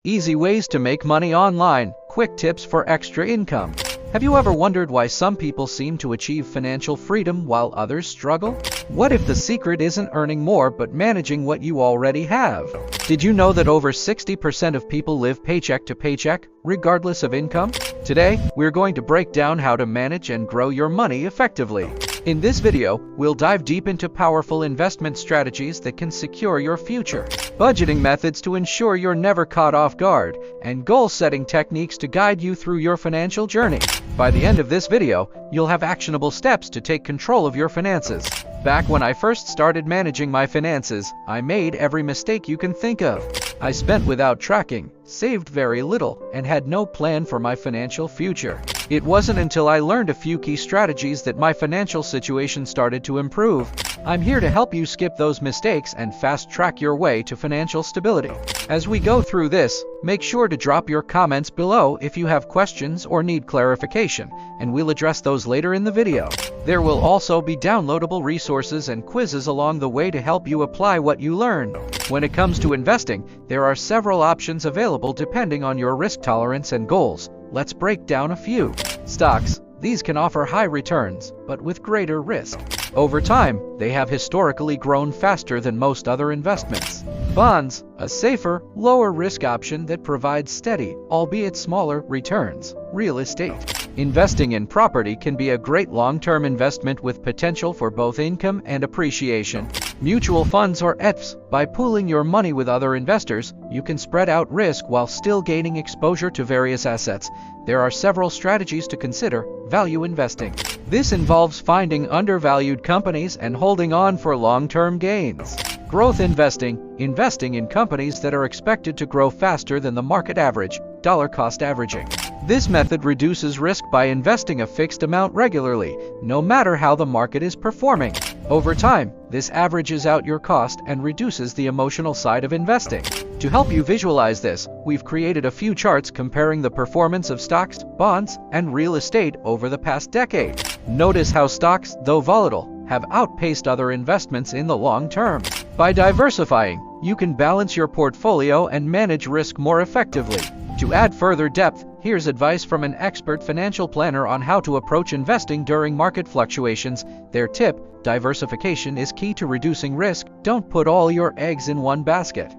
Easy ways to make money online. Quick tips for extra income. Have you ever wondered why some people seem to achieve financial freedom while others struggle? What if the secret isn't earning more but managing what you already have? Did you know that over 60% of people live paycheck to paycheck, regardless of income? Today, we're going to break down how to manage and grow your money effectively. In this video, we'll dive deep into powerful investment strategies that can secure your future, budgeting methods to ensure you're never caught off guard, and goal-setting techniques to guide you through your financial journey. By the end of this video, you'll have actionable steps to take control of your finances. Back when I first started managing my finances, I made every mistake you can think of. I spent without tracking, saved very little, and had no plan for my financial future. It wasn't until I learned a few key strategies that my financial situation started to improve. I'm here to help you skip those mistakes and fast-track your way to financial stability. As we go through this, make sure to drop your comments below if you have questions or need clarification, and we'll address those later in the video. There will also be downloadable resources and quizzes along the way to help you apply what you learn. When it comes to investing, there are several options available depending on your risk tolerance and goals. Let's break down a few. Stocks. These can offer high returns, but with greater risk. Over time, they have historically grown faster than most other investments. Bonds, a safer, lower-risk option that provides steady, albeit smaller, returns. Real estate. Investing in property can be a great long-term investment with potential for both income and appreciation. Mutual funds or ETFs. By pooling your money with other investors, you can spread out risk while still gaining exposure to various assets. There are several strategies to consider. Value investing. This involves finding undervalued companies and holding on for long-term gains. Growth investing. Investing in companies that are expected to grow faster than the market average. Dollar cost averaging. This method reduces risk by investing a fixed amount regularly, no matter how the market is performing. Over time, this averages out your cost and reduces the emotional side of investing. To help you visualize this, we've created a few charts comparing the performance of stocks, bonds, and real estate over the past decade. Notice how stocks, though volatile, have outpaced other investments in the long term. By diversifying, you can balance your portfolio and manage risk more effectively. To add further depth, here's advice from an expert financial planner on how to approach investing during market fluctuations. Their tip: diversification is key to reducing risk. Don't put all your eggs in one basket.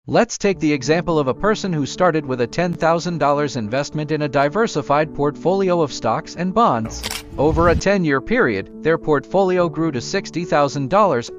Let's take the example of a person who started with a $10,000 investment in a diversified portfolio of stocks and bonds. Over a 10-year period, their portfolio grew to $60,000,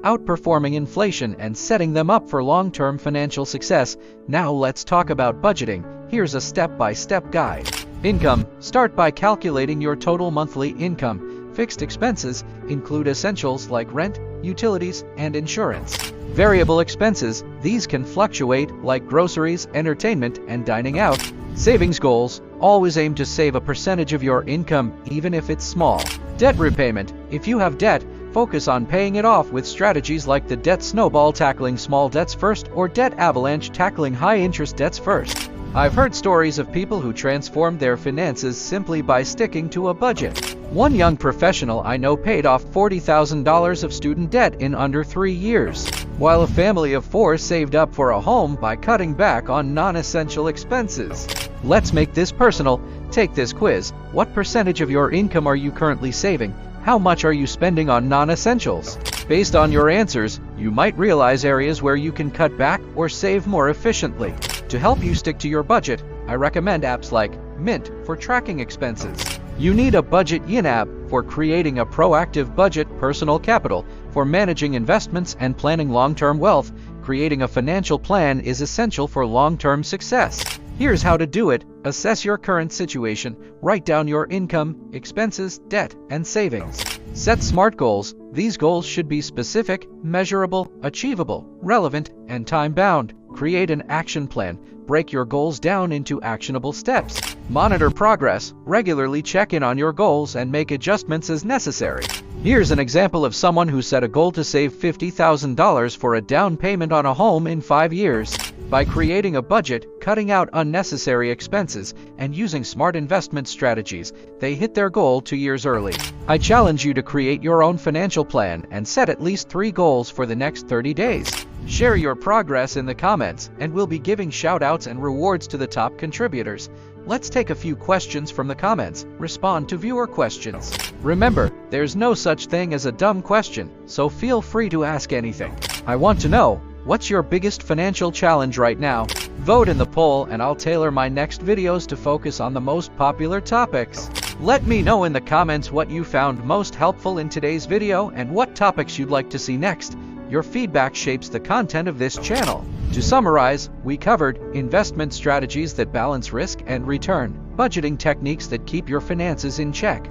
outperforming inflation and setting them up for long-term financial success. Now let's talk about budgeting. Here's a step-by-step guide. Income. Start by calculating your total monthly income. Fixed expenses include essentials like rent, utilities, and insurance. Variable expenses. These can fluctuate, like groceries, entertainment, and dining out. Savings goals. Always aim to save a percentage of your income, even if it's small. Debt repayment. If you have debt, focus on paying it off with strategies like the debt snowball, tackling small debts first, or debt avalanche, tackling high-interest debts first. I've heard stories of people who transformed their finances simply by sticking to a budget. One young professional I know paid off $40,000 of student debt in under 3 years, while a family of 4 saved up for a home by cutting back on non-essential expenses. Let's make this personal. Take this quiz. What percentage of your income are you currently saving? How much are you spending on non-essentials? Based on your answers, you might realize areas where you can cut back or save more efficiently. To help you stick to your budget, I recommend apps like Mint for tracking expenses. You need a Budget Yin app for creating a proactive budget, Personal Capital for managing investments and planning long-term wealth. Creating a financial plan is essential for long-term success. Here's how to do it. Assess your current situation. Write down your income, expenses, debt, and savings. Set SMART goals. These goals should be specific, measurable, achievable, relevant, and time-bound. Create an action plan. Break your goals down into actionable steps. Monitor progress. Regularly check in on your goals and make adjustments as necessary. Here's an example of someone who set a goal to save $50,000 for a down payment on a home in 5 years. By creating a budget, cutting out unnecessary expenses, and using smart investment strategies, they hit their goal 2 years early. I challenge you to create your own financial plan and set at least 3 goals for the next 30 days. Share your progress in the comments, and we'll be giving shoutouts and rewards to the top contributors. Let's take a few questions from the comments. Respond to viewer questions. Remember, there's no such thing as a dumb question, so feel free to ask anything. I want to know, what's your biggest financial challenge right now? Vote in the poll and I'll tailor my next videos to focus on the most popular topics. Let me know in the comments what you found most helpful in today's video and what topics you'd like to see next. Your feedback shapes the content of this channel. To summarize, we covered investment strategies that balance risk and return, budgeting techniques that keep your finances in check,